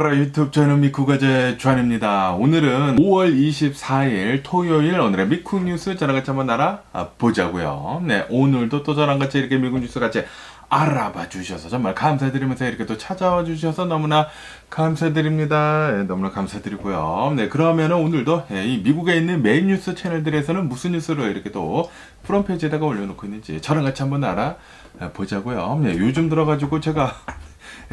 나와라 유튜브, 저는 미쿠가제 주한입니다. 오늘은 5월 24일 토요일, 오늘의 미쿠 뉴스 저랑 같이 한번 보자고요. 네, 오늘도 또 저랑 같이 이렇게 미국 뉴스 같이 알아봐 주셔서 정말 감사드리면서 이렇게 또 찾아와 주셔서 너무나 감사드립니다. 네, 너무나 감사드리고요. 네, 그러면은 오늘도 이 미국에 있는 메인 뉴스 채널들에서는 무슨 뉴스를 이렇게 또 프론페이지에다가 올려놓고 있는지 저랑 같이 한번 알아보자고요. 네, 요즘 들어가지고 제가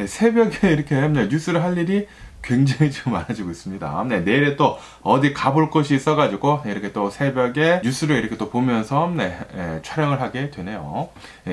새벽에 이렇게 뉴스를 할 일이 굉장히 지금 많아지고 있습니다. 네, 내일에 또 어디 가볼 곳이 있어가지고 이렇게 또 새벽에 뉴스를 이렇게 또 보면서 촬영을 하게 되네요.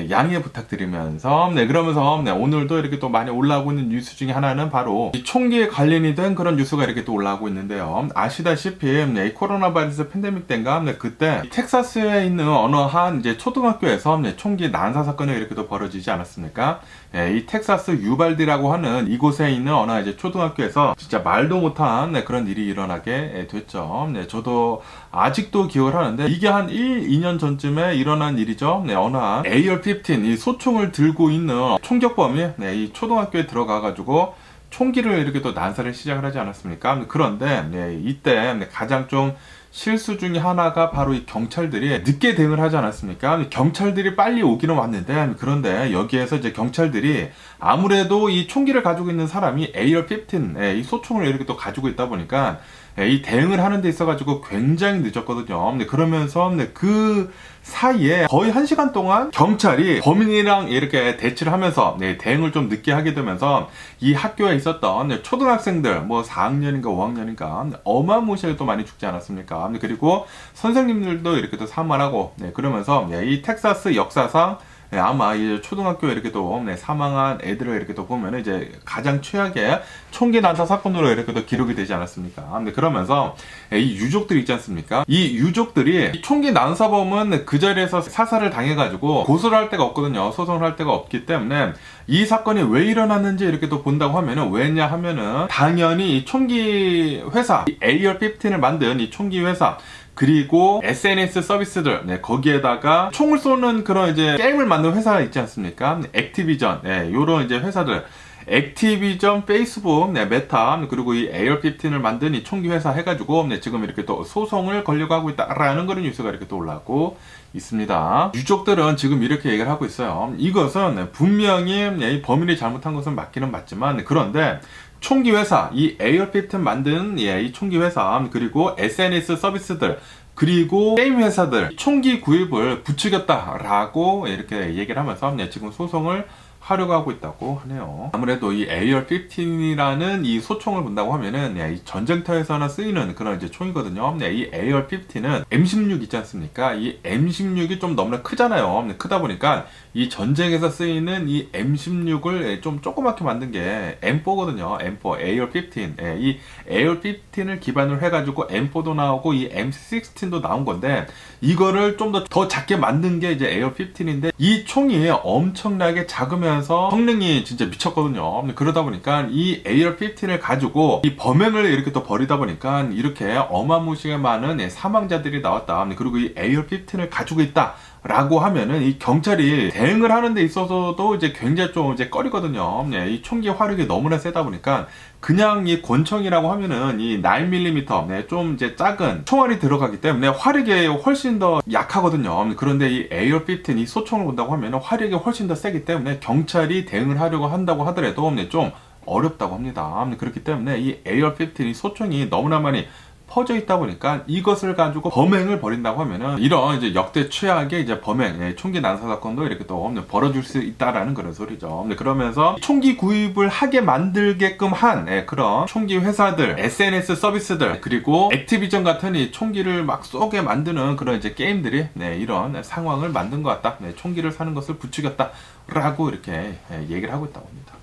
양해 부탁드리면서 그러면서 오늘도 이렇게 또 많이 올라오고 있는 뉴스 중에 하나는 바로 이 총기에 관련이 된 그런 뉴스가 이렇게 또 올라오고 있는데요. 아시다시피 이 코로나 바이러스 팬데믹 때인가 그때 텍사스에 있는 어느 한 이제 초등학교에서 총기 난사 사건이 이렇게 또 벌어지지 않았습니까? 이 텍사스 유발디라고 하는 이곳에 있는 어느 이제 초등학교에서 진짜 말도 못한 그런 일이 일어나게 됐죠. 저도 아직도 기억을 하는데 이게 한 2년 전쯤에 일어난 일이죠. 어느 한 AR-15 이 소총을 들고 있는 총격범이 이 초등학교에 들어가가지고 총기를 이렇게 또 난사를 시작을 하지 않았습니까? 그런데 이때 가장 좀 실수 중에 하나가 바로 이 경찰들이 늦게 대응을 하지 않았습니까? 경찰들이 빨리 오기는 왔는데 그런데 여기에서 이제 경찰들이 아무래도 이 총기를 가지고 있는 사람이 AR-15 이 소총을 이렇게 또 가지고 있다 보니까 이 대응을 하는 데 있어가지고 굉장히 늦었거든요. 그러면서 그 사이에 거의 1시간 동안 경찰이 범인이랑 이렇게 대치를 하면서 대응을 좀 늦게 하게 되면서 이 학교에 있었던 초등학생들 뭐 4학년인가 5학년인가 어마무시하게 또 많이 죽지 않았습니까? 그리고 선생님들도 이렇게 또 사망하고 그러면서 이 텍사스 역사상 아마 이 초등학교에 이렇게 또 사망한 애들을 이렇게 또 보면 이제 가장 최악의 총기 난사 사건으로 이렇게 또 기록이 되지 않았습니까? 그러면서 이 유족들이 있지 않습니까? 이 유족들이 총기 난사범은 그 자리에서 사살을 당해가지고 고소를 할 데가 없거든요. 소송을 할 데가 없기 때문에 이 사건이 왜 일어났는지 이렇게 또 본다고 하면은 왜냐 하면은 당연히 이 총기 회사, 이 AR-15을 만든 이 총기 회사 그리고 SNS 서비스들, 거기에다가 총을 쏘는 그런 이제 게임을 만든 회사가 있지 않습니까? 액티비전, 요런 이제 회사들. 액티비전, 페이스북, 메타, 그리고 이 AR-15을 만든 이 총기 회사 해가지고, 지금 이렇게 또 소송을 걸려고 하고 있다라는 그런 뉴스가 이렇게 또 올라오고 있습니다. 유족들은 지금 이렇게 얘기를 하고 있어요. 이것은 분명히 범인이 잘못한 것은 맞기는 맞지만, 그런데 총기 회사, 이 AR-15 만든 이 총기 회사, 그리고 SNS 서비스들, 그리고 게임 회사들 총기 구입을 부추겼다라고 이렇게 얘기를 하면서 지금 소송을 하려고 하고 있다고 하네요. 아무래도 이 AR-15이라는 이 소총을 본다고 하면은 이 전쟁터에서나 쓰이는 그런 이제 총이거든요. 이 AR-15는 M16 있지 않습니까? 이 M16이 좀 너무나 크잖아요. 크다 보니까 이 전쟁에서 쓰이는 이 M16을 좀 조그맣게 만든 게 M4거든요. M4, AR-15. 이 AR-15을 기반으로 해가지고 M4도 나오고 이 M16도 나온 건데 이거를 좀 더 작게 만든 게 이제 AR-15인데 이 총이 엄청나게 작으면서 성능이 진짜 미쳤거든요. 그러다 보니까 이 AR-15를 가지고 이 범행을 이렇게 또 벌이다 보니까 이렇게 어마무시하게 많은 사망자들이 나왔다. 그리고 이 AR-15를 가지고 있다. 라고 하면은 이 경찰이 대응을 하는 데 있어서도 이제 굉장히 좀 이제 꺼리거든요. 이 총기 화력이 너무나 세다 보니까 그냥 이 권총이라고 하면은 이 9mm 좀 이제 작은 총알이 들어가기 때문에 화력이 훨씬 더 약하거든요. 그런데 이 AR-15 이 소총을 본다고 하면은 화력이 훨씬 더 세기 때문에 경찰이 대응을 하려고 한다고 하더라도 좀 어렵다고 합니다. 그렇기 때문에 이 AR-15 이 소총이 너무나 많이 퍼져 있다 보니까 이것을 가지고 범행을 벌인다고 하면은 이런 이제 역대 최악의 이제 범행, 총기 난사 사건도 이렇게 또 벌어질 수 있다라는 그런 소리죠. 그러면서 총기 구입을 하게 만들게끔 한 그런 총기 회사들, SNS 서비스들, 그리고 액티비전 같은 이 총기를 막 쏘게 만드는 그런 이제 게임들이 이런 상황을 만든 것 같다. 총기를 사는 것을 부추겼다라고 이렇게 얘기를 하고 있다고 합니다.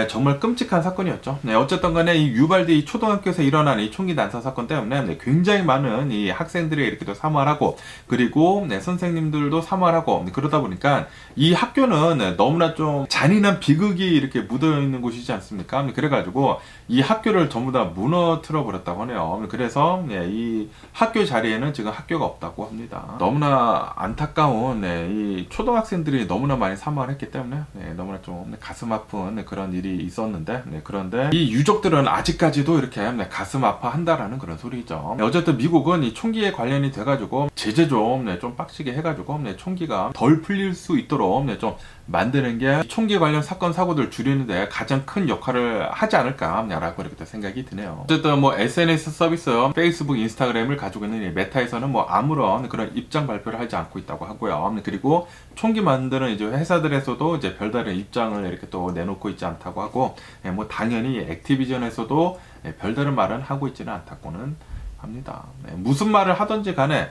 정말 끔찍한 사건이었죠. 어쨌든 간에 이 유발디 이 초등학교에서 일어난 이 총기 난사 사건 때문에 굉장히 많은 이 학생들이 이렇게 또 사망을 하고 그리고 선생님들도 사망을 하고 그러다 보니까 이 학교는 너무나 좀 잔인한 비극이 이렇게 묻어 있는 곳이지 않습니까? 그래가지고 이 학교를 전부 다 무너뜨려 버렸다고 하네요. 그래서 이 학교 자리에는 지금 학교가 없다고 합니다. 너무나 안타까운 이 초등학생들이 너무나 많이 사망을 했기 때문에 너무나 좀 가슴 아픈 그런 일이 일이 있었는데, 그런데 이 유족들은 아직까지도 이렇게 가슴 아파한다라는 그런 소리죠. 어쨌든 미국은 이 총기에 관련이 돼가지고 제재 좀 빡시게 해가지고 총기가 덜 풀릴 수 있도록 좀 만드는 게 총기 관련 사건 사고들 줄이는데 가장 큰 역할을 하지 않을까라고 이렇게 생각이 드네요. 어쨌든 뭐 SNS 서비스 페이스북, 인스타그램을 가지고 있는 이 메타에서는 뭐 아무런 그런 입장 발표를 하지 않고 있다고 하고요. 그리고 총기 만드는 이제 회사들에서도 이제 별다른 입장을 이렇게 또 내놓고 있지 않다고 하고, 뭐 당연히 액티비전에서도 별다른 말은 하고 있지는 않다고는 합니다. 무슨 말을 하든지 간에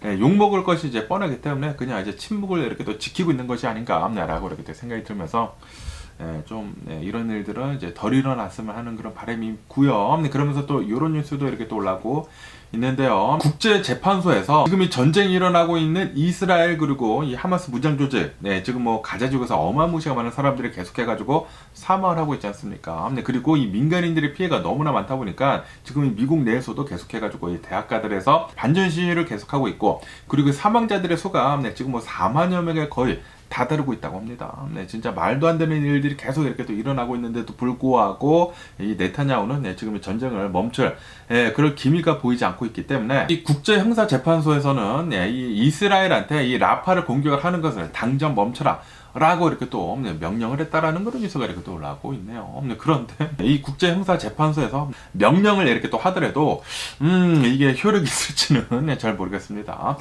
욕먹을 것이 이제 뻔하기 때문에 그냥 이제 침묵을 이렇게 또 지키고 있는 것이 아닌가라고 이렇게 생각이 들면서 좀 이런 일들은 이제 덜 일어났으면 하는 그런 바람이 있고요. 그러면서 또 이런 뉴스도 이렇게 또 올라오고 있는데요. 국제재판소에서 지금 이 전쟁이 일어나고 있는 이스라엘 그리고 이 하마스 무장 조직, 지금 뭐 가자 지구에서 어마무시가 많은 사람들이 계속해가지고 사망을 하고 있지 않습니까? 그리고 이 민간인들의 피해가 너무나 많다 보니까 지금 이 미국 내에서도 계속해가지고 이 대학가들에서 반전 시위를 계속하고 있고, 그리고 사망자들의 수가 지금 뭐 4만여 명에 거의 다다르고 있다고 합니다. 진짜 말도 안 되는 일들이 계속 이렇게 또 일어나고 있는데도 불구하고 이 네타냐후는 지금 전쟁을 멈출 그럴 기미가 보이지 않고 있기 때문에 이 국제형사재판소에서는 이 이스라엘한테 이 라파를 공격을 하는 것을 당장 멈춰라 라고 이렇게 또 명령을 했다라는 그런 뉴스가 이렇게 또 올라오고 있네요. 그런데 이 국제형사재판소에서 명령을 이렇게 또 하더라도 이게 효력이 있을지는 잘 모르겠습니다.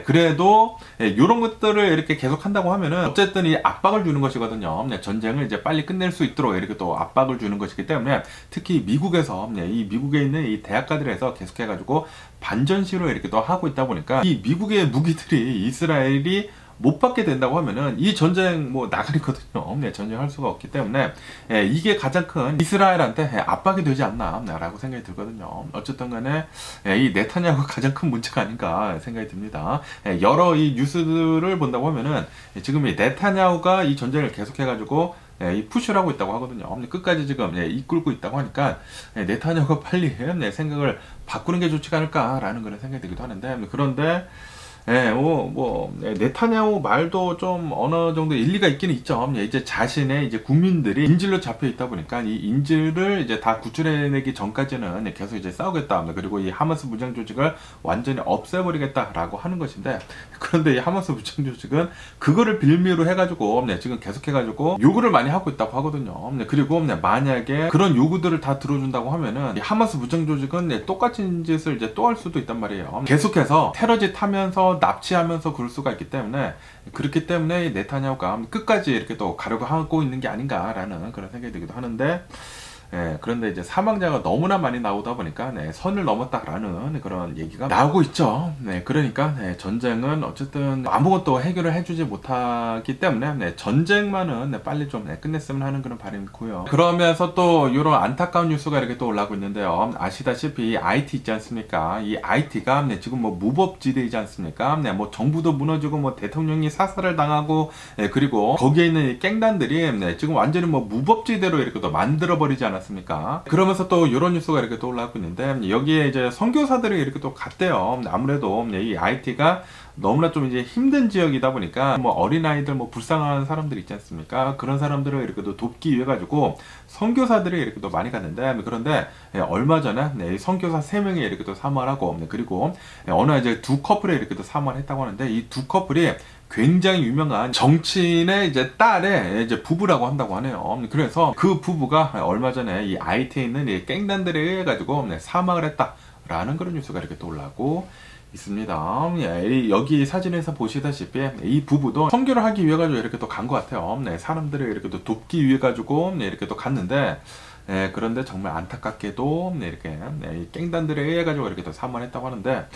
그래도 이런 것들을 이렇게 계속 한다고 하면은 어쨌든 이 압박을 주는 것이거든요. 전쟁을 이제 빨리 끝낼 수 있도록 이렇게 또 압박을 주는 것이기 때문에 특히 미국에서 이 미국에 있는 이 대학가들에서 계속해가지고 반전시로 이렇게 또 하고 있다 보니까 이 미국의 무기들이 이스라엘이 못 받게 된다고 하면은 이 전쟁 뭐 나가리거든요. 전쟁할 수가 없기 때문에 이게 가장 큰 이스라엘한테 압박이 되지 않나라고 생각이 들거든요. 어쨌든 간에 이 네타냐후가 가장 큰 문제가 아닌가 생각이 듭니다. 여러 이 뉴스들을 본다고 하면은 지금 이 네타냐후가 이 전쟁을 계속해가지고 이 푸시를 하고 있다고 하거든요. 끝까지 지금 이끌고 있다고 하니까 네타냐후가 빨리 생각을 바꾸는 게 좋지 않을까라는 그런 생각이 들기도 하는데, 그런데 네타냐후 말도 좀 어느 정도 일리가 있기는 있죠. 이제 자신의 이제 국민들이 인질로 잡혀 있다 보니까 이 인질을 이제 다 구출해내기 전까지는 계속 이제 싸우겠다. 그리고 이 하마스 무장 조직을 완전히 없애버리겠다라고 하는 것인데, 그런데 이 하마스 무장 조직은 그거를 빌미로 해가지고 지금 계속해가지고 요구를 많이 하고 있다고 하거든요. 그리고 만약에 그런 요구들을 다 들어준다고 하면은 이 하마스 무장 조직은 똑같은 짓을 이제 또 할 수도 있단 말이에요. 계속해서 테러짓 하면서 납치하면서 그럴 수가 있기 때문에, 그렇기 때문에 네타냐후가 끝까지 이렇게 또 가려고 하고 있는 게 아닌가라는 그런 생각이 들기도 하는데, 그런데 이제 사망자가 너무나 많이 나오다 보니까 선을 넘었다라는 그런 얘기가 나오고 있죠. 그러니까 전쟁은 어쨌든 아무것도 해결을 해주지 못하기 때문에 전쟁만은 빨리 좀 끝냈으면 하는 그런 바람이 있고요. 그러면서 또 이런 안타까운 뉴스가 이렇게 또 올라오고 있는데요. 아시다시피 IT 있지 않습니까? 이 IT가 지금 뭐 무법지대이지 않습니까? 뭐 정부도 무너지고 뭐 대통령이 사살을 당하고, 그리고 거기에 있는 이 깽단들이 지금 완전히 뭐 무법지대로 이렇게 또 만들어버리지 않았습니까? 그러면서 또 이런 뉴스가 이렇게 또 올라오고 있는데, 여기에 이제 선교사들이 이렇게 또 갔대요. 아무래도 이 IT가 너무나 좀 이제 힘든 지역이다 보니까 뭐 어린아이들 뭐 불쌍한 사람들 있지 않습니까? 그런 사람들을 이렇게 또 돕기 위해 가지고 선교사들이 이렇게 또 많이 갔는데, 그런데 얼마 전에 선교사 3명이 이렇게 또 사망을 하고, 그리고 어느 이제 두 커플이 이렇게 또 사망을 했다고 하는데, 이 두 커플이 굉장히 유명한 정치인의 이제 딸의 이제 부부라고 한다고 하네요. 그래서 그 부부가 얼마 전에 이 IT에 있는 이 깽단들에 의해 가지고 사망을 했다라는 그런 뉴스가 이렇게 또 올라오고 있습니다. 여기 사진에서 보시다시피 이 부부도 선교를 하기 위해 가지고 이렇게 또 간 것 같아요. 사람들을 이렇게 또 돕기 위해 가지고 이렇게 또 갔는데, 그런데 정말 안타깝게도 이렇게 이 깽단들에 의해 가지고 이렇게 또 사망했다고 하는데,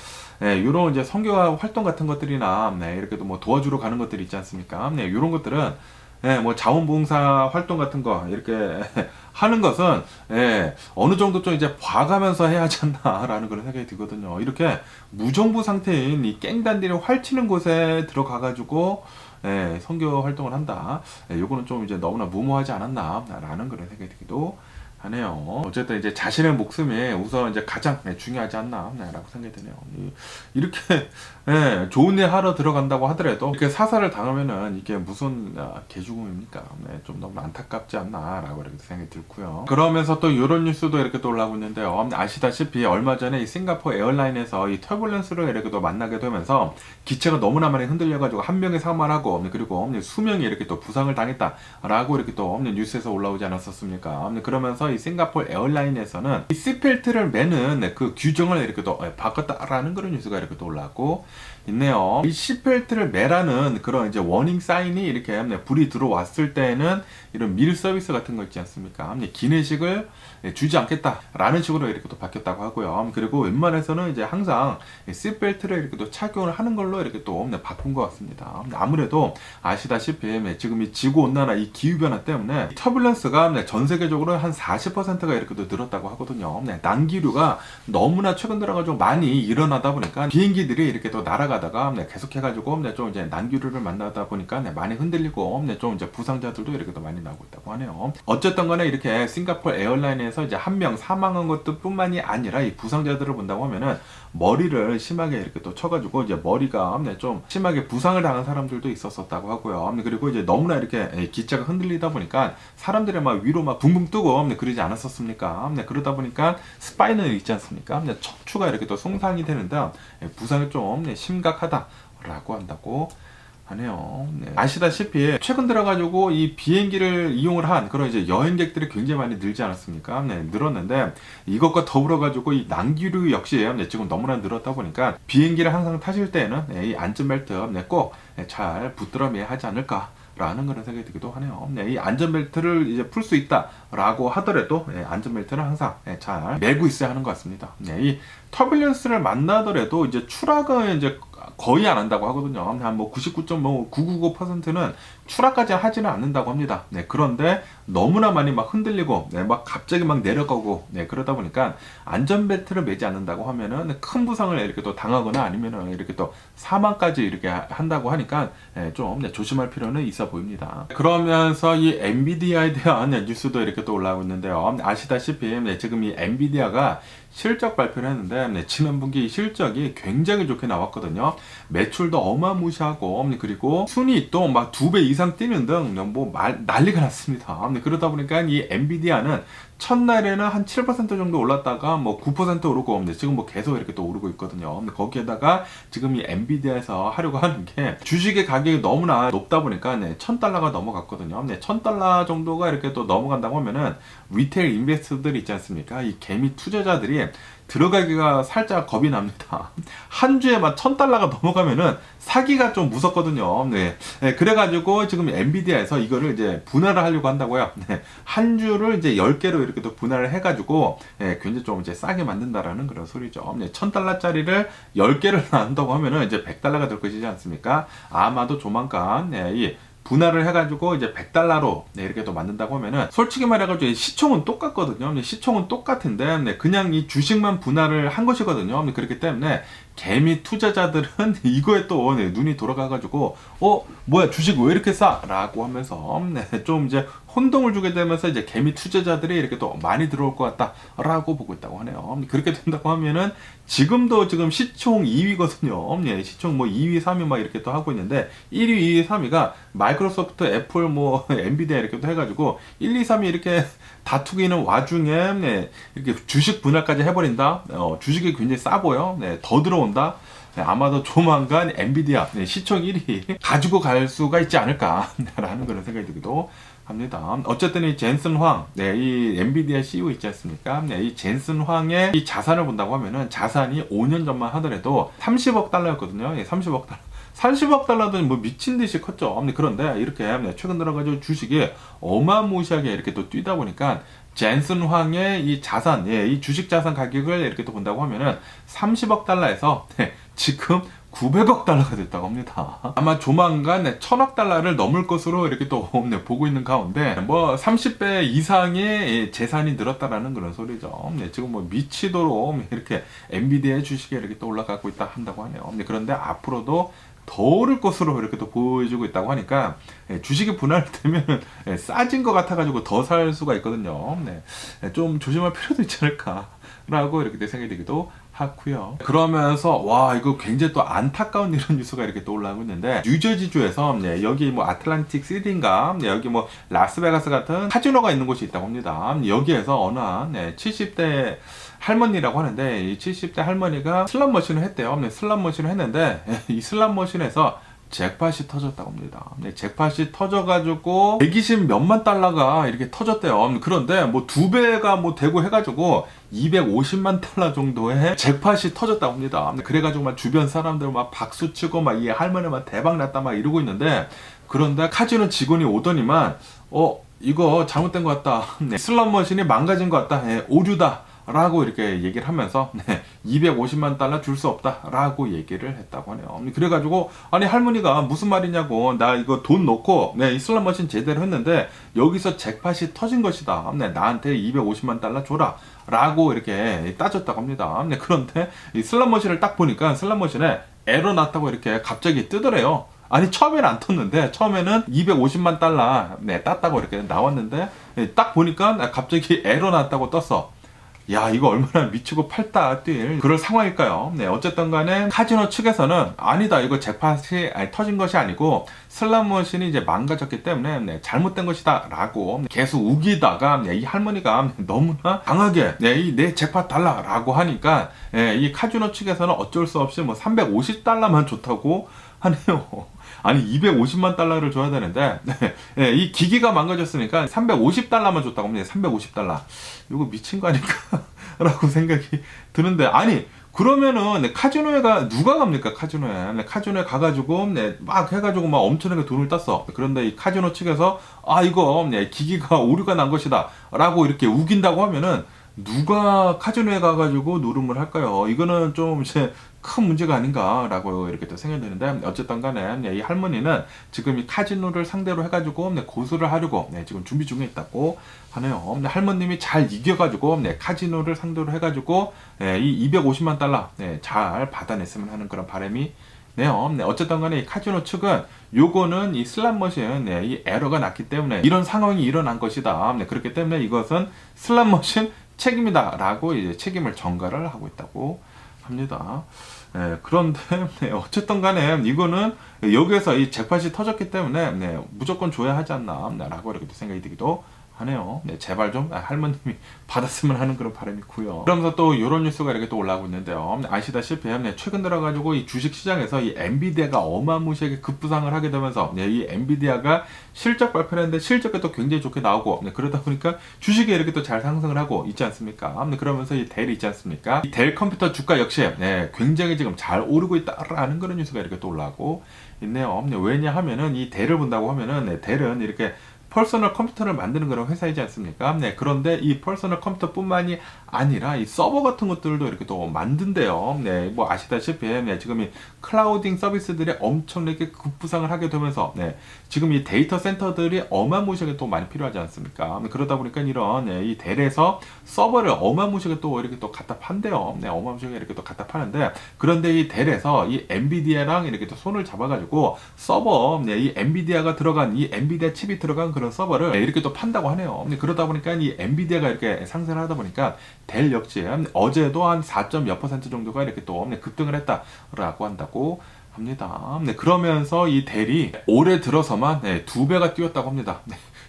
이런 이제 선교 활동 같은 것들이나 이렇게 또 뭐 도와주러 가는 것들이 있지 않습니까? 이런 것들은 뭐 자원봉사 활동 같은 거 이렇게 하는 것은 어느 정도 좀 이제 봐가면서 해야 하지 않나라는 그런 생각이 들거든요. 이렇게 무정부 상태인 이 깽단들이 활치는 곳에 들어가가지고 선교 활동을 한다. 요거는 좀 이제 너무나 무모하지 않았나라는 그런 생각이 들기도 하네요. 어쨌든 이제 자신의 목숨이 우선 이제 가장 중요하지 않나 라고 생각이 드네요. 이렇게 좋은 일 하러 들어간다고 하더라도 이렇게 사살을 당하면은 이게 무슨 개죽음입니까? 좀 너무 안타깝지 않나 라고 이렇게 생각이 들고요. 그러면서 또 이런 뉴스도 이렇게 또 올라오고 있는데요. 아시다시피 얼마 전에 이 싱가포르 에어라인에서 이 터뷸런스를 이렇게 또 만나게 되면서 기체가 너무나 많이 흔들려가지고 한 명이 사망하고 그리고 수명이 이렇게 또 부상을 당했다라고 이렇게 또 뉴스에서 올라오지 않았었습니까? 그러면서 이 싱가포르 에어라인에서는 이 시트벨트를 매는 그 규정을 이렇게 또 바꿨다라는 그런 뉴스가 이렇게 또 올라왔고 있네요. 이 시트벨트를 매라는 그런 이제 워닝 사인이 이렇게 불이 들어왔을 때는 이런 밀 서비스 같은 거 있지 않습니까? 기내식을 주지 않겠다라는 식으로 이렇게 또 바뀌었다고 하고요. 그리고 웬만해서는 이제 항상 시트벨트를 이렇게 또 착용을 하는 걸로 이렇게 또 바꾼 것 같습니다. 아무래도 아시다시피 지금 이 지구 온난화, 이 기후 변화 때문에 터뷸런스가 전 세계적으로 한 40%가 이렇게 또 늘었다고 하거든요. 난기류가 너무나 최근 들어가지고 많이 일어나다 보니까 비행기들이 이렇게 또 날아가다가 계속해가지고 좀 이제 난기류를 만나다 보니까 많이 흔들리고 좀 이제 부상자들도 이렇게 또 많이 나오고 있다고 하네요. 어쨌든 간에 이렇게 싱가포르 에어라인에서 이제 한 명 사망한 것도 뿐만이 아니라 이 부상자들을 본다고 하면은 머리를 심하게 이렇게 또 쳐가지고 이제 머리가 좀 심하게 부상을 당한 사람들도 있었었다고 하고요. 그리고 이제 너무나 이렇게 기체가 흔들리다 보니까 사람들이 막 위로 막 붕붕 뜨고 그러지 않았었습니까? 그러다 보니까 스파인을 있지 않습니까? 척추가 이렇게 또 손상이 되는데 부상이 좀 심각하다라고 한다고 하네요. 아시다시피 최근 들어가지고 이 비행기를 이용을 한 그런 이제 여행객들이 굉장히 많이 늘지 않았습니까? 늘었는데 이것과 더불어 가지고 이 난기류 역시 지금 너무나 늘었다 보니까 비행기를 항상 타실 때는 이 안전벨트 꼭 잘 붙들어매야 하지 않을까. 라는 그런 생각이 들기도 하네요. 이 안전벨트를 이제 풀 수 있다라고 하더라도 안전벨트는 항상 잘 매고 있어야 하는 것 같습니다. 이 터뷸런스를 만나더라도 이제 추락은 이제 거의 안 한다고 하거든요. 한 뭐 99.999%는 추락까지 하지는 않는다고 합니다. 그런데 너무나 많이 막 흔들리고 막 갑자기 막 내려가고 그러다 보니까 안전벨트를 매지 않는다고 하면은 큰 부상을 이렇게 또 당하거나 아니면은 이렇게 또 사망까지 이렇게 한다고 하니까 좀 조심할 필요는 있어 보입니다. 그러면서 이 엔비디아에 대한 뉴스도 이렇게 또 올라오고 있는데요. 아시다시피 지금 이 엔비디아가 실적 발표를 했는데 지난 분기 실적이 굉장히 좋게 나왔거든요. 매출도 어마무시하고 그리고 순이익도 막 2배 이상 뛰는 등 뭐 난리가 났습니다. 그러다 보니까 이 엔비디아는 첫날에는 한 7% 정도 올랐다가 뭐 9% 오르고 지금 뭐 계속 이렇게 또 오르고 있거든요. 거기에다가 지금 이 엔비디아에서 하려고 하는 게 주식의 가격이 너무나 높다 보니까 $1,000가 넘어갔거든요. $1,000 정도가 이렇게 또 넘어간다고 하면은 리테일 인베스터들이 있지 않습니까? 이 개미 투자자들이 들어가기가 살짝 겁이 납니다. 한 주에 막 $1,000가 넘어가면은 사기가 좀 무섭거든요. 그래가지고 지금 엔비디아에서 이거를 이제 분할을 하려고 한다고요. 한 주를 이제 10개로 이렇게 또 분할을 해가지고 굉장히 좀 이제 싸게 만든다라는 그런 소리죠. $1,000짜리를 10개를 나눈다고 하면은 이제 $100가 될 것이지 않습니까? 아마도 조만간 이 분할을 해가지고 이제 $100로 이렇게 또 만든다고 하면은 솔직히 말해가지고 시총은 똑같거든요. 시총은 똑같은데 그냥 이 주식만 분할을 한 것이거든요. 그렇기 때문에 개미 투자자들은 이거에 또 눈이 돌아가가지고 뭐야 주식 왜 이렇게 싸? 라고 하면서 좀 이제 혼동을 주게 되면서 이제 개미 투자자들이 이렇게 또 많이 들어올 것 같다라고 보고 있다고 하네요. 그렇게 된다고 하면은 지금도 지금 시총 2위거든요. 시총 뭐 2위, 3위 막 이렇게 또 하고 있는데 1위, 2위, 3위가 마이크로소프트, 애플, 뭐 엔비디아 이렇게 또 해가지고 1, 2, 3위 이렇게 다투고 있는 와중에 이렇게 주식 분할까지 해버린다. 주식이 굉장히 싸 보여. 더 들어온다. 아마도 조만간 엔비디아 시총 1위 가지고 갈 수가 있지 않을까라는 그런 생각이 들기도 합니다. 어쨌든 이 젠슨 황, 이 엔비디아 CEO 있지 않습니까? 이 젠슨 황의 이 자산을 본다고 하면은 자산이 5년 전만 하더라도 $30억 였거든요. 30억 달러도 뭐 미친 듯이 컸죠. 그런데 이렇게 최근 들어가지고 주식이 어마무시하게 이렇게 또 뛰다 보니까 젠슨 황의 이 자산, 이 주식 자산 가격을 이렇게 또 본다고 하면은 $30억 지금 $900억 됐다고 합니다. 아마 조만간 $1,000억 넘을 것으로 이렇게 또 보고 있는 가운데 뭐 30배 이상의 재산이 늘었다라는 그런 소리죠. 지금 뭐 미치도록 이렇게 엔비디아의 주식이 이렇게 또 올라가고 있다 한다고 하네요. 그런데 앞으로도 더 오를 것으로 이렇게 또 보여주고 있다고 하니까 주식이 분할되면 싸진 것 같아가지고 더 살 수가 있거든요. 네. 좀 조심할 필요도 있지 않을까라고 이렇게 생각이 들기도 하고요. 그러면서 와 이거 굉장히 또 안타까운 이런 뉴스가 이렇게 또 올라오고 있는데 뉴저지주에서 여기 뭐 아틀란틱 시티인가 여기 뭐 라스베가스 같은 카지노가 있는 곳이 있다고 합니다. 여기에서 어느 한 70대 할머니라고 하는데 이 70대 할머니가 슬롯 머신을 했대요. 슬롯 머신을 했는데 이 슬롯 머신에서 잭팟이 터졌다고 합니다. 잭팟이 터져가지고 120 몇만 달러가 이렇게 터졌대요. 그런데 뭐 2배가 뭐 되고 해가지고 250만 달러 정도의 잭팟이 터졌다고 합니다. 그래가지고 막 주변 사람들 막 박수치고 막 이 할머니 막 대박 났다 막 이러고 있는데 그런데 카지노 직원이 오더니만 이거 잘못된 것 같다. 슬롯 머신이 망가진 것 같다. 오류다. 라고 이렇게 얘기를 하면서 250만 달러 줄 수 없다 라고 얘기를 했다고 하네요. 그래가지고 아니 할머니가 무슨 말이냐고 나 이거 돈 넣고 이 슬롯 머신 제대로 했는데 여기서 잭팟이 터진 것이다. 나한테 250만 달러 줘라 라고 이렇게 따졌다고 합니다. 그런데 이 슬롯 머신을 딱 보니까 슬롯 머신에 에러 났다고 이렇게 갑자기 뜨더래요. 아니 처음에는 안 떴는데 처음에는 250만 달러 땄다고 이렇게 나왔는데 딱 보니까 갑자기 에러 났다고 떴어. 야 이거 얼마나 미치고 팔다 뛸 그럴 상황일까요? 어쨌든 간에 카지노 측에서는 아니다 이거 잭팟이 터진 것이 아니고 슬롯 머신이 이제 망가졌기 때문에 잘못된 것이다 라고 계속 우기다가 이 할머니가 너무나 강하게 내 잭팟 달라 라고 하니까 이 카지노 측에서는 어쩔 수 없이 뭐 350달러만 좋다고 하네요. 아니 250만 달러를 줘야 되는데 이 기기가 망가졌으니까 350달러만 줬다고 합니다. 350달러 이거 미친 거 아닐까 라고 생각이 드는데 아니 그러면은 카지노에 누가 갑니까? 카지노에 가가지고 막 해가지고 막 엄청나게 돈을 땄어. 그런데 이 카지노 측에서 이거 기기가 오류가 난 것이다 라고 이렇게 우긴다고 하면은 누가 카지노에 가가지고 노름을 할까요? 이거는 좀 이제 큰 문제가 아닌가라고 이렇게 또 생각이 드는데 어쨌든 간에 이 할머니는 지금 이 카지노를 상대로 해가지고 고소를 하려고 지금 준비 중에 있다고 하네요. 할머님이 잘 이겨가지고 카지노를 상대로 해가지고 이 250만 달러 잘 받아냈으면 하는 그런 바람이 네요. 어쨌든 간에 이 카지노 측은 요거는 이 슬롯 머신 이 에러가 났기 때문에 이런 상황이 일어난 것이다. 그렇기 때문에 이것은 슬롯 머신 책임이다 라고 이제 책임을 전가를 하고 있다고 합니다. 그런데 어쨌든 간에 이거는 여기에서 이 잭팟이 터졌기 때문에 무조건 줘야 하지 않나 라고 이렇게 생각이 들기도 하네요. 제발 좀 할머님이 받았으면 하는 그런 바람이 있고요. 그러면서 또 이런 뉴스가 이렇게 또 올라오고 있는데요. 아시다시피 최근 들어가지고 이 주식 시장에서 이 엔비디아가 어마무시하게 급부상을 하게 되면서 이 엔비디아가 실적 발표를 했는데 실적이 또 굉장히 좋게 나오고 그러다 보니까 주식이 이렇게 또 잘 상승을 하고 있지 않습니까? 그러면서 이 델이 있지 않습니까? 이 델 컴퓨터 주가 역시 굉장히 지금 잘 오르고 있다라는 그런 뉴스가 이렇게 또 올라오고 있네요. 왜냐하면은 이 델을 본다고 하면은 델은 이렇게 퍼스널 컴퓨터를 만드는 그런 회사이지 않습니까? 그런데 이 퍼스널 컴퓨터뿐만이 아니라 이 서버 같은 것들도 이렇게 또 만든대요. 뭐 아시다시피 지금 이 클라우딩 서비스들이 엄청나게 급부상을 하게 되면서 지금 이 데이터 센터들이 어마무시하게 또 많이 필요하지 않습니까? 그러다 보니까 이런 이 델에서 서버를 어마무시하게 또 이렇게 또 갖다 판대요. 어마무시하게 이렇게 또 갖다 파는데 그런데 이 델에서 이 엔비디아랑 이렇게 또 손을 잡아가지고 서버 이 엔비디아가 들어간 이 엔비디아 칩이 들어간 그런 서버를 이렇게 또 판다고 하네요. 그러다 보니까 이 엔비디아가 이렇게 상승을 하다 보니까 델 역시 어제도 한 4.2% 정도가 이렇게 또 급등을 했다라고 한다고 합니다. 그러면서 이 델이 올해 들어서만 2배가 뛰었다고 합니다.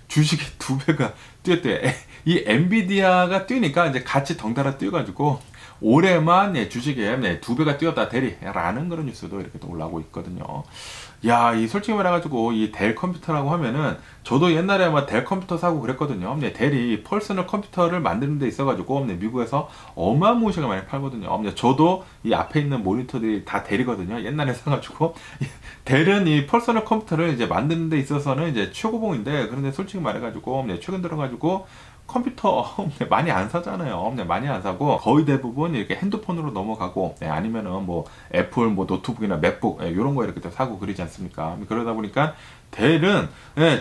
주식이 2배가 뛰었대요. 이 엔비디아가 뛰니까 이제 같이 덩달아 뛰어가지고 올해만 주식에 2배가 뛰었다 델이라는 그런 뉴스도 이렇게 또 올라오고 있거든요. 야, 이 솔직히 말해가지고 이 델 컴퓨터라고 하면은 저도 옛날에 아마 델 컴퓨터 사고 그랬거든요. 델이 퍼스널 컴퓨터를 만드는 데 있어가지고 미국에서 어마무시하게 많이 팔거든요. 저도 이 앞에 있는 모니터들이 다 델이거든요. 옛날에 사가지고 델은 이 퍼스널 컴퓨터를 이제 만드는 데 있어서는 이제 최고봉인데 그런데 솔직히 말해가지고 최근 들어가지고 컴퓨터 많이 안 사잖아요. 많이 안 사고 거의 대부분 이렇게 핸드폰으로 넘어가고 아니면은 뭐 애플 뭐 노트북이나 맥북 이런 거 이렇게 사고 그러지 않습니까? 그러다 보니까 델은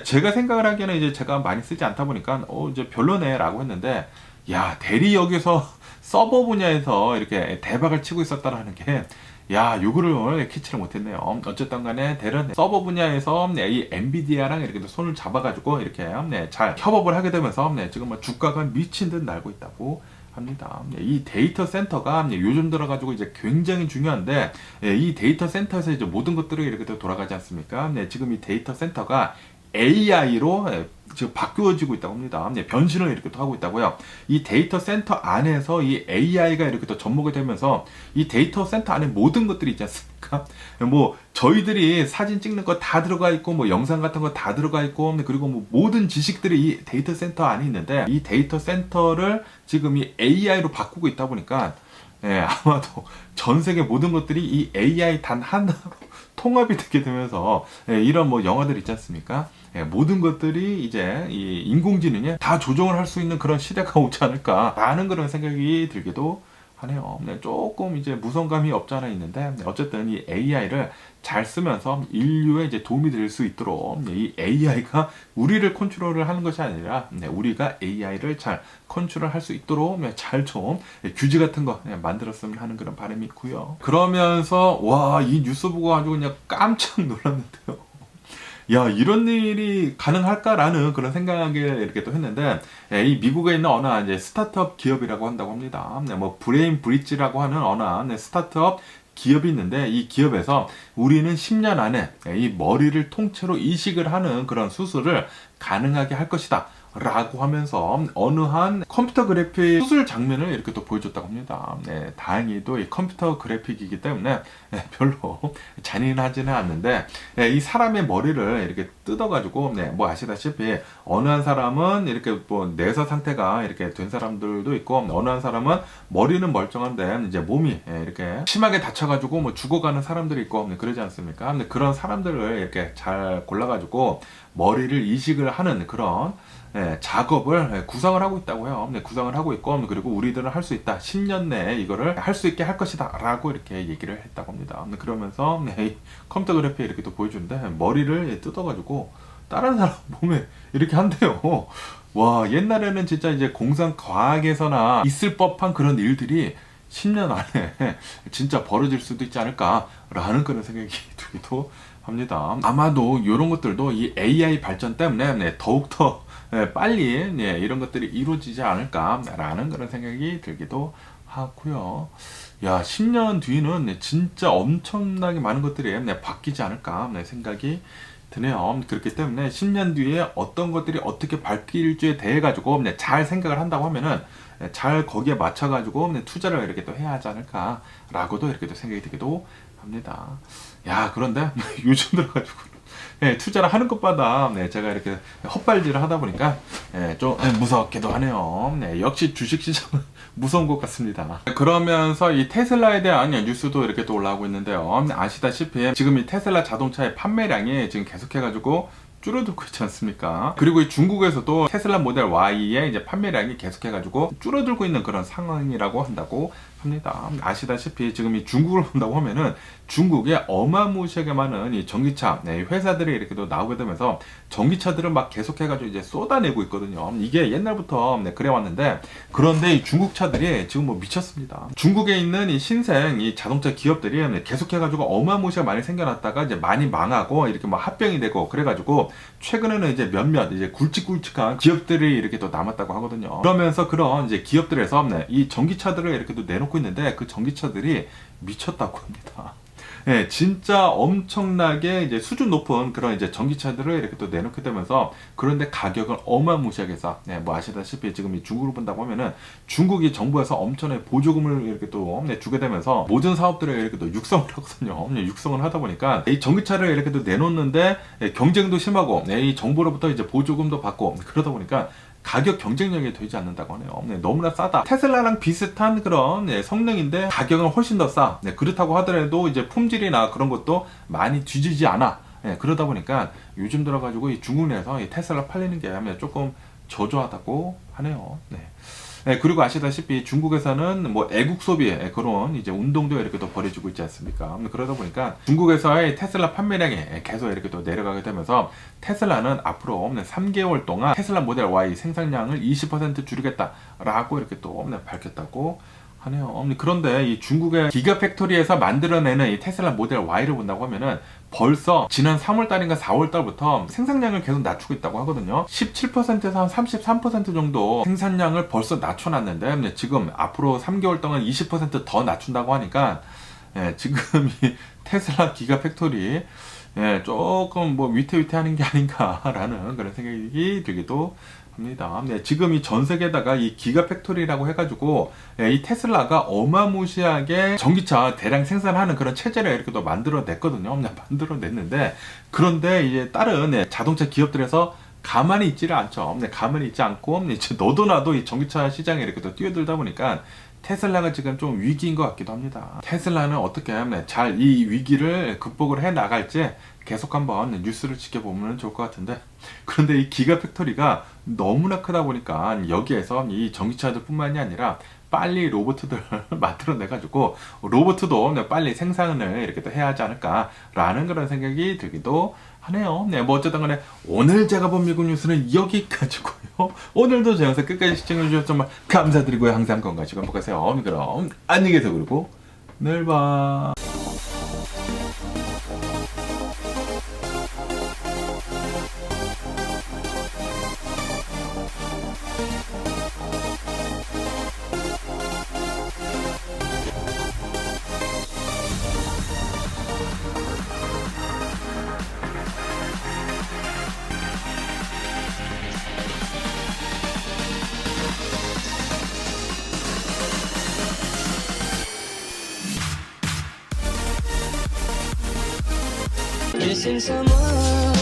제가 생각을 하기에는 이제 제가 많이 쓰지 않다 보니까 이제 별로네라고 했는데 야 델이 여기서 서버 분야에서 이렇게 대박을 치고 있었다라는 게 야, 요거를 캐치를 못했네요. 어쨌든 간에 대련 서버 분야에서 이 엔비디아랑 이렇게 손을 잡아가지고 이렇게 잘 협업을 하게 되면서 지금 뭐 주가가 미친 듯 날고 있다고 합니다. 이 데이터 센터가 요즘 들어가지고 이제 굉장히 중요한데, 이 데이터 센터에서 이제 모든 것들이 이렇게 돌아가지 않습니까? 지금 이 데이터 센터가 AI로 지금 바뀌어지고 있다고 합니다. 변신을 이렇게 또 하고 있다고요. 이 데이터 센터 안에서 이 AI가 이렇게 또 접목이 되면서 이 데이터 센터 안에 모든 것들이 있지 않습니까? 뭐 저희들이 사진 찍는 거 다 들어가 있고 뭐 영상 같은 거 다 들어가 있고 그리고 뭐 모든 지식들이 이 데이터 센터 안에 있는데, 이 데이터 센터를 지금 이 AI로 바꾸고 있다 보니까 아마도 전 세계 모든 것들이 이 AI 단 하나로 통합이 되게 되면서 이런 뭐 영화들 있지 않습니까? 모든 것들이 이제 이 인공지능에 다 조정을 할 수 있는 그런 시대가 오지 않을까라는 그런 생각이 들기도 하네요. 조금 이제 무서운 감이 없지 않아 있는데, 어쨌든 이 AI를 잘 쓰면서 인류에 이제 도움이 될 수 있도록 이 AI가 우리를 컨트롤을 하는 것이 아니라 우리가 AI를 잘 컨트롤할 수 있도록 잘 좀 규제 같은 거 만들었으면 하는 그런 바람이 있고요. 그러면서 와, 이 뉴스 보고 아주 그냥 깜짝 놀랐는데요. 야, 이런 일이 가능할까라는 그런 생각을 이렇게 또 했는데, 이 미국에 있는 어느 이제 스타트업 기업이라고 한다고 합니다. 뭐 브레인 브릿지라고 하는 어느 스타트업 기업이 있는데, 이 기업에서 우리는 10년 안에 이 머리를 통째로 이식을 하는 그런 수술을 가능하게 할 것이다 라고 하면서 어느 한 컴퓨터 그래픽 수술 장면을 이렇게 또 보여줬다고 합니다. 다행히도 이 컴퓨터 그래픽이기 때문에 별로 잔인하지는 않는데, 이 사람의 머리를 이렇게 뜯어가지고 뭐 아시다시피 어느 한 사람은 이렇게 뭐 내사 상태가 이렇게 된 사람들도 있고, 어느 한 사람은 머리는 멀쩡한데 이제 몸이 이렇게 심하게 다쳐가지고 뭐 죽어가는 사람들이 있고 그러지 않습니까? 그런 사람들을 이렇게 잘 골라가지고 머리를 이식을 하는 그런 작업을 구상을 하고 있다고요. 구상을 하고 있고, 그리고 우리들은 할 수 있다. 10년 내에 이거를 할 수 있게 할 것이다. 라고 이렇게 얘기를 했다고 합니다. 그러면서 컴퓨터 그래픽 이렇게 또 보여주는데, 머리를 뜯어가지고 다른 사람 몸에 이렇게 한대요. 와, 옛날에는 진짜 이제 공상 과학에서나 있을 법한 그런 일들이 10년 안에 진짜 벌어질 수도 있지 않을까라는 그런 생각이 들기도 합니다. 아마도 이런 것들도 이 AI 발전 때문에 더욱더 빨리 이런 것들이 이루어지지 않을까라는 그런 생각이 들기도 하고요. 야, 10년 뒤는 진짜 엄청나게 많은 것들이 바뀌지 않을까 생각이 드네요. 그렇기 때문에 10년 뒤에 어떤 것들이 어떻게 바뀔지에 대해 가지고 잘 생각을 한다고 하면은 잘 거기에 맞춰 가지고 투자를 이렇게 또 해야 하지 않을까라고도 이렇게 또 생각이 들기도 합니다. 야, 그런데 요즘 들어가지고 투자를 하는 것마다 제가 이렇게 헛발질을 하다 보니까 좀 무섭기도 하네요. 역시 주식시장은 무서운 것 같습니다. 그러면서 이 테슬라에 대한 뉴스도 이렇게 또 올라오고 있는데요. 아시다시피 지금 이 테슬라 자동차의 판매량이 지금 계속해가지고 줄어들고 있지 않습니까? 그리고 이 중국에서도 테슬라 모델 Y의 이제 판매량이 계속해가지고 줄어들고 있는 그런 상황이라고 한다고 합니다. 아시다시피 지금 이 중국을 본다고 하면은 중국에 어마무시하게 많은 이 전기차 회사들이 이렇게 또 나오게 되면서 전기차들을 막 계속해가지고 이제 쏟아내고 있거든요. 이게 옛날부터 그래 왔는데, 그런데 이 중국 차들이 지금 뭐 미쳤습니다. 중국에 있는 이 신생 이 자동차 기업들이 계속해가지고 어마무시하게 많이 생겨났다가 이제 많이 망하고 이렇게 뭐 합병이 되고 그래가지고 최근에는 이제 몇몇 이제 굵직굵직한 기업들이 이렇게 또 남았다고 하거든요. 그러면서 그런 이제 기업들에서 이 전기차들을 이렇게 또 내놓고 있는데, 그 전기차들이 미쳤다고 합니다. 진짜 엄청나게 이제 수준 높은 그런 이제 전기차들을 이렇게 또 내놓게 되면서, 그런데 가격을 어마무시하게 싸. 뭐 아시다시피 지금 이 중국을 본다고 하면은 중국이 정부에서 엄청나게 보조금을 이렇게 또 주게 되면서 모든 사업들을 이렇게 또 육성을 하거든요. 육성을 하다 보니까 이 전기차를 이렇게 또 내놓는데 경쟁도 심하고 이 정부로부터 이제 보조금도 받고 그러다 보니까 가격 경쟁력이 되지 않는다고 하네요. 너무나 싸다. 테슬라랑 비슷한 그런 성능인데 가격은 훨씬 더 싸. 그렇다고 하더라도 이제 품질이나 그런 것도 많이 뒤지지 않아. 그러다 보니까 요즘 들어가지고 이 중국 내에서 이 테슬라 팔리는 게 조금 저조하다고 하네요. 그리고 아시다시피 중국에서는 뭐 애국 소비 그런 이제 운동도 이렇게 또 벌어지고 있지 않습니까? 그러다 보니까 중국에서의 테슬라 판매량이 계속 이렇게 또 내려가게 되면서 테슬라는 앞으로 3개월 동안 테슬라 모델 Y 생산량을 20% 줄이겠다라고 이렇게 또 밝혔다고 하네요. 그런데 이 중국의 기가팩토리에서 만들어내는 이 테슬라 모델 Y를 본다고 하면은 벌써 지난 3월달인가 4월달부터 생산량을 계속 낮추고 있다고 하거든요. 17%에서 한 33% 정도 생산량을 벌써 낮춰놨는데 지금 앞으로 3개월 동안 20%더 낮춘다고 하니까 지금 이 테슬라 기가팩토리 조금 뭐 위태위태하는 게 아닌가라는 그런 생각이 들기도 합니다. 지금 이 전 세계에다가 이 기가팩토리라고 해가지고 이 테슬라가 어마무시하게 전기차 대량 생산하는 그런 체제를 이렇게 또 만들어냈거든요. 만들어냈는데 그런데 이제 다른 자동차 기업들에서 가만히 있지를 않죠. 가만히 있지 않고 이제 너도 나도 이 전기차 시장에 이렇게 또 뛰어들다 보니까 테슬라가 지금 좀 위기인 것 같기도 합니다. 테슬라는 어떻게 하면 잘 이 위기를 극복을 해 나갈지 계속 한번 뉴스를 지켜보면 좋을 것 같은데, 그런데 이 기가팩토리가 너무나 크다 보니까 여기에서 이 전기차들 뿐만이 아니라 빨리 로봇들을 만들어내가지고 로봇도 빨리 생산을 이렇게 또 해야 하지 않을까라는 그런 생각이 들기도 하네요. 뭐 어쨌든 간에 오늘 제가 본 미국 뉴스는 여기까지고요. 오늘도 제 영상 끝까지 시청해주셔서 정말 감사드리고요. 항상 건강하시고 행복하세요. 그럼 안녕히 계세요. 그리고 내일 봐. Missing someone